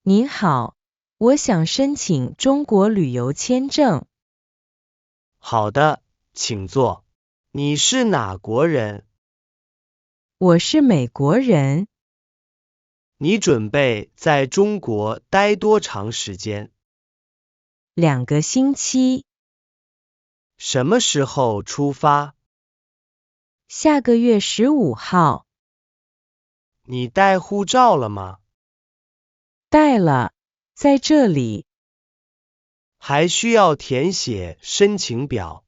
您好，我想申请中国旅游签证。好的，请坐。你是哪国人？我是美国人。你准备在中国待多长时间2个星期。什么时候出发？下个月15号。你带护照了吗？带了，在这里。还需要填写申请表。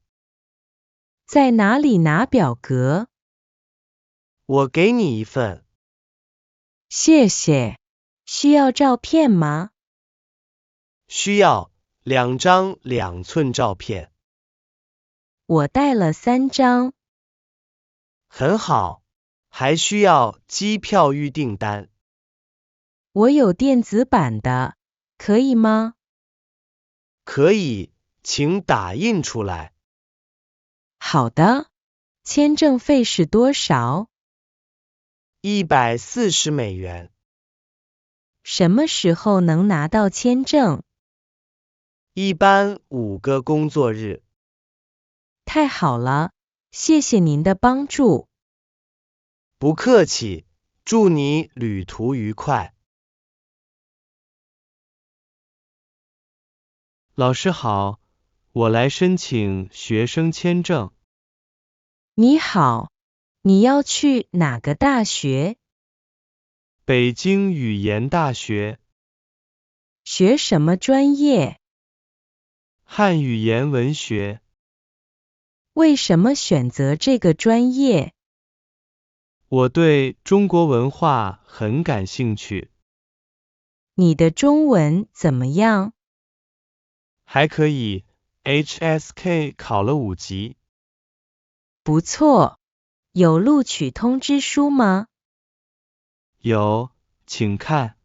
在哪里拿表格？我给你一份。谢谢。需要照片吗？需要2张2寸照片。我带了3张。很好，还需要机票预订单。我有电子版的，可以吗？可以，请打印出来。好的。签证费是多少140美元。什么时候能拿到签证？一般5个工作日。太好了，谢谢您的帮助。不客气，祝你旅途愉快。老师好，我来申请学生签证。你好，你要去哪个大学？北京语言大学。学什么专业？汉语言文学。为什么选择这个专业？我对中国文化很感兴趣。你的中文怎么样？还可以 ，HSK 考了5级。不错。有录取通知书吗？有，请看。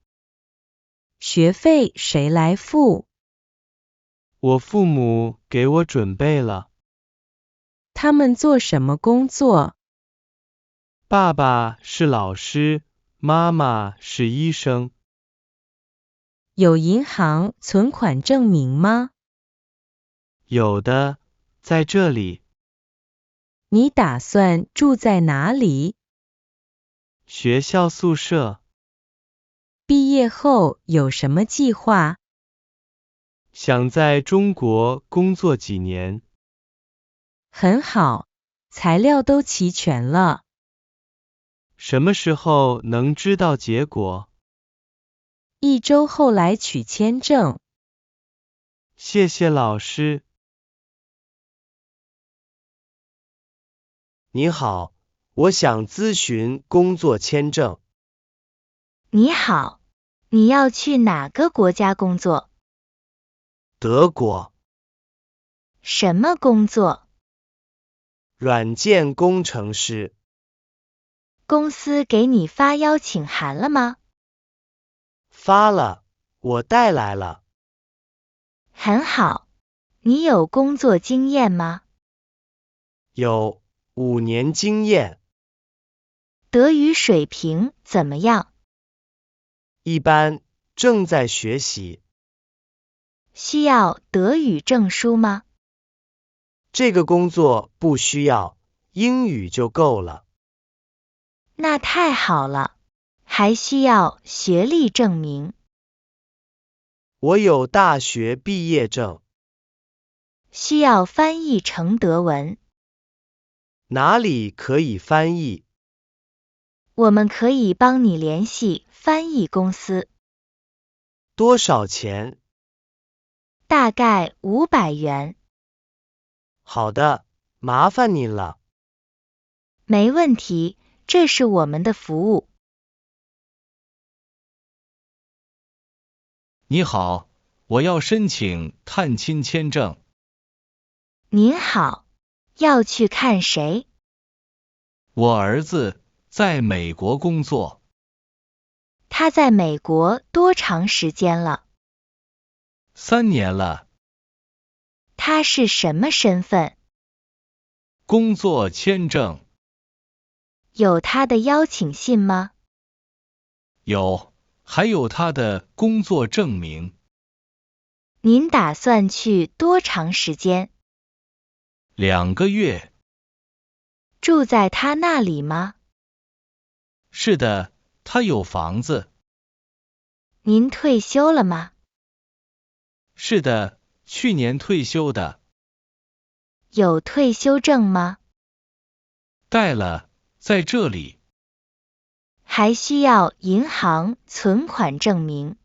学费谁来付？我父母给我准备了。他们做什么工作？爸爸是老师，妈妈是医生。有银行存款证明吗？有的，在这里。你打算住在哪里？学校宿舍。毕业后有什么计划？想在中国工作几年。很好，材料都齐全了。什么时候能知道结果？1周后来取签证。谢谢老师。你好，我想咨询工作签证。你好，你要去哪个国家工作？德国。什么工作？软件工程师。公司给你发邀请函了吗？发了，我带来了。很好，你有工作经验吗？有5年经验。德语水平怎么样？一般，正在学习。需要德语证书吗？这个工作不需要，英语就够了。那太好了，还需要学历证明。我有大学毕业证。需要翻译成德文。哪里可以翻译？我们可以帮你联系翻译公司。多少钱？大概500元。好的，麻烦您了。没问题，这是我们的服务。你好，我要申请探亲签证。您好，要去看谁？我儿子在美国工作。他在美国多长时间了3年了。他是什么身份？工作签证。有他的邀请信吗？有，还有他的工作证明。您打算去多长时间？ 2个月。住在他那里吗？是的，他有房子。您退休了吗？是的，去年退休的。有退休证吗？带了，在这里。还需要银行存款证明。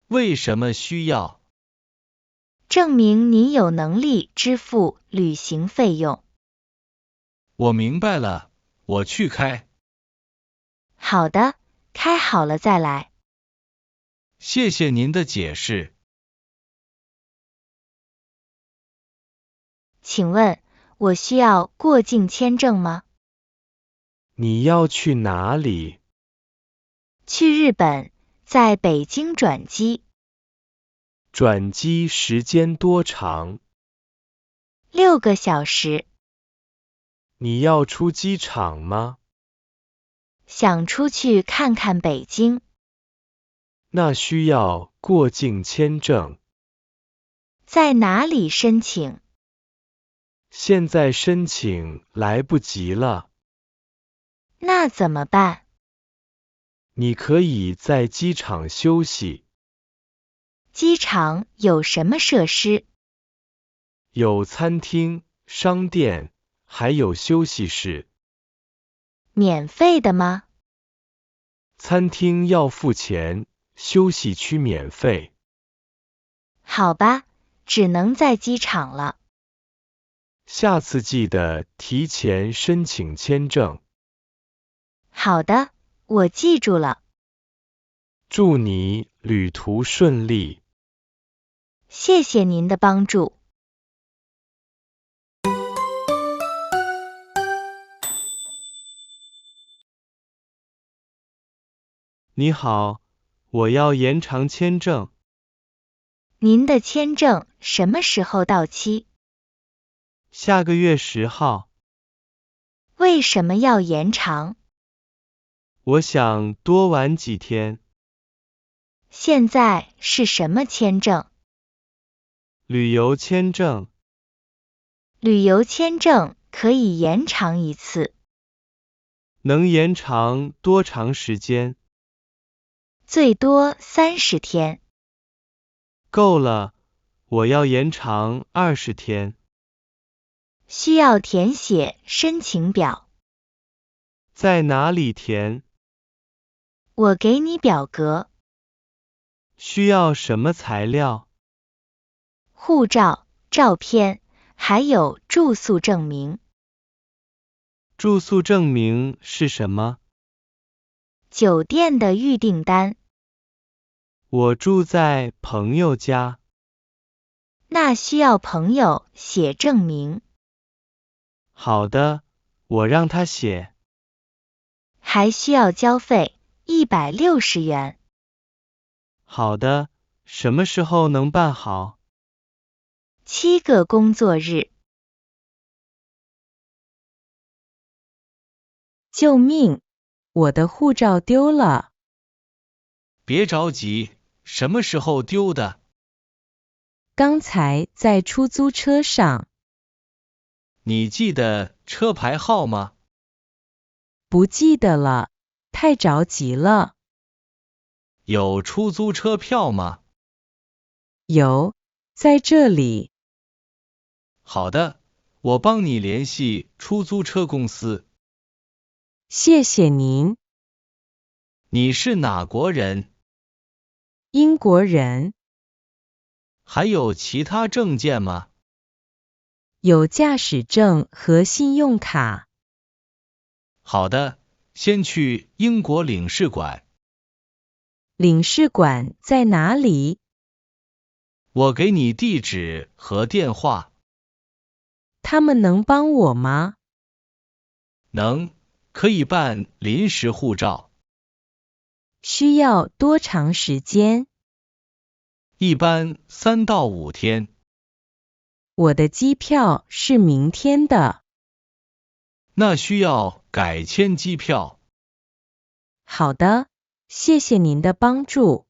为什么需要？证明您有能力支付旅行费用。我明白了，我去开。好的，开好了再来。谢谢您的解释。请问，我需要过境签证吗？你要去哪里？去日本，在北京转机。转机时间多长？ 6个小时。你要出机场吗？想出去看看北京。那需要过境签证。在哪里申请？现在申请来不及了。那怎么办？你可以在机场休息。机场有什么设施？有餐厅、商店，还有休息室。免费的吗？餐厅要付钱，休息区免费。好吧，只能在机场了。下次记得提前申请签证。好的，我记住了。祝你旅途顺利。谢谢您的帮助。你好，我要延长签证。您的签证什么时候到期？下个月10号。为什么要延长？我想多玩几天。现在是什么签证？旅游签证。旅游签证可以延长1次。能延长多长时间？最多30天。够了，我要延长20天。需要填写申请表。在哪里填？我给你表格。需要什么材料？护照、照片，还有住宿证明。住宿证明是什么？酒店的预订单。我住在朋友家。那需要朋友写证明。好的，我让他写。还需要交费160元。好的，什么时候能办好7个工作日。救命！我的护照丢了。别着急，什么时候丢的？刚才在出租车上。你记得车牌号吗？不记得了，太着急了。有出租车票吗？有，在这里。好的，我帮你联系出租车公司。谢谢您。你是哪国人？英国人。还有其他证件吗？有驾驶证和信用卡。好的，先去英国领事馆。领事馆在哪里？我给你地址和电话。他们能帮我吗？能，可以办临时护照。需要多长时间？一般3到5天。我的机票是明天的。那需要改签机票。好的，谢谢您的帮助。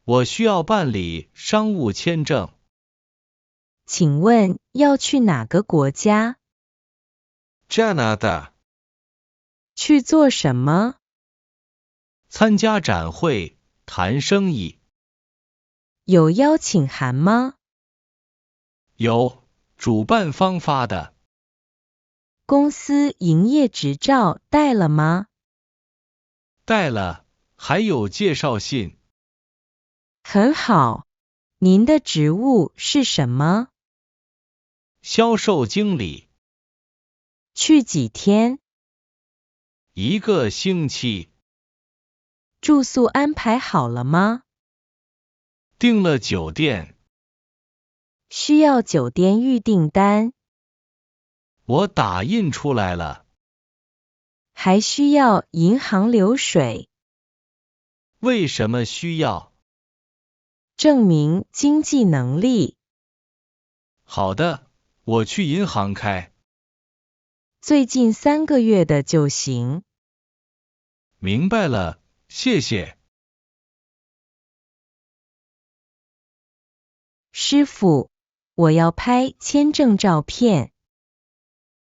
我需要办理商务签证。请问要去哪个国家？加拿大。去做什么？参加展会，谈生意。有邀请函吗？有，主办方发的。公司营业执照带了吗？带了，还有介绍信。很好。您的职务是什么？销售经理。去几天？1个星期。住宿安排好了吗？订了酒店。需要酒店预订单。我打印出来了。还需要银行流水。为什么需要？证明经济能力。好的，我去银行开。最近3个月的就行。明白了，谢谢。师傅，我要拍签证照片。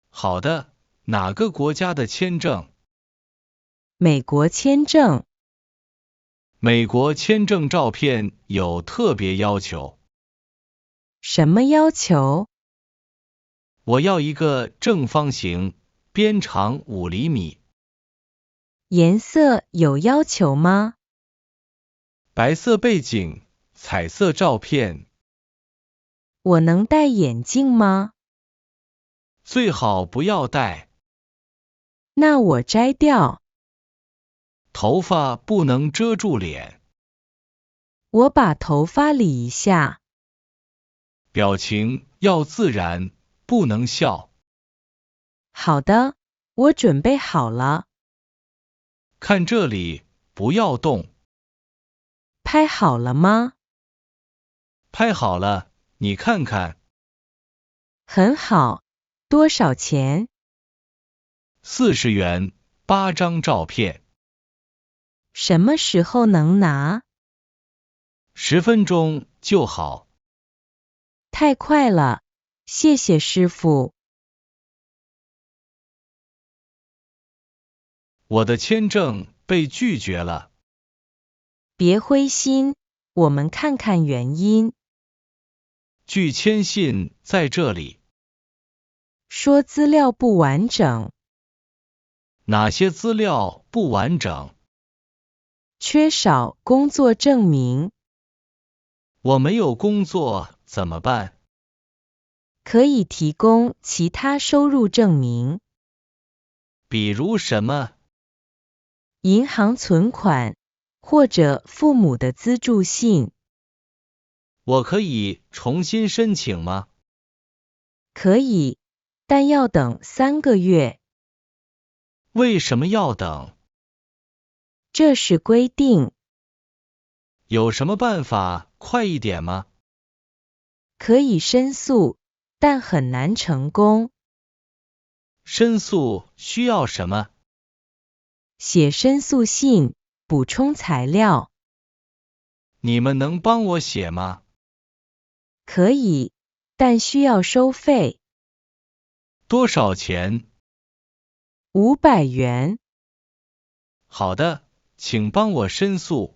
好的，哪个国家的签证？美国签证。美国签证照片有特别要求。什么要求？我要一个正方形，边长5厘米。颜色有要求吗？白色背景，彩色照片。我能戴眼镜吗？最好不要戴。那我摘掉。头发不能遮住脸。我把头发理一下。表情要自然，不能笑。好的，我准备好了。看这里，不要动。拍好了吗？拍好了，你看看。很好。多少钱？40元，8张照片。什么时候能拿？10分钟就好。太快了，谢谢师傅。我的签证被拒绝了。别灰心，我们看看原因。拒签信在这里。说资料不完整。哪些资料不完整？缺少工作证明。我没有工作怎么办？可以提供其他收入证明。比如什么？银行存款，或者父母的资助信。我可以重新申请吗？可以，但要等3个月。为什么要等？这是规定。有什么办法快一点吗？可以申诉，但很难成功。申诉需要什么？写申诉信，补充材料。你们能帮我写吗？可以，但需要收费。多少钱500元。好的，请帮我申诉。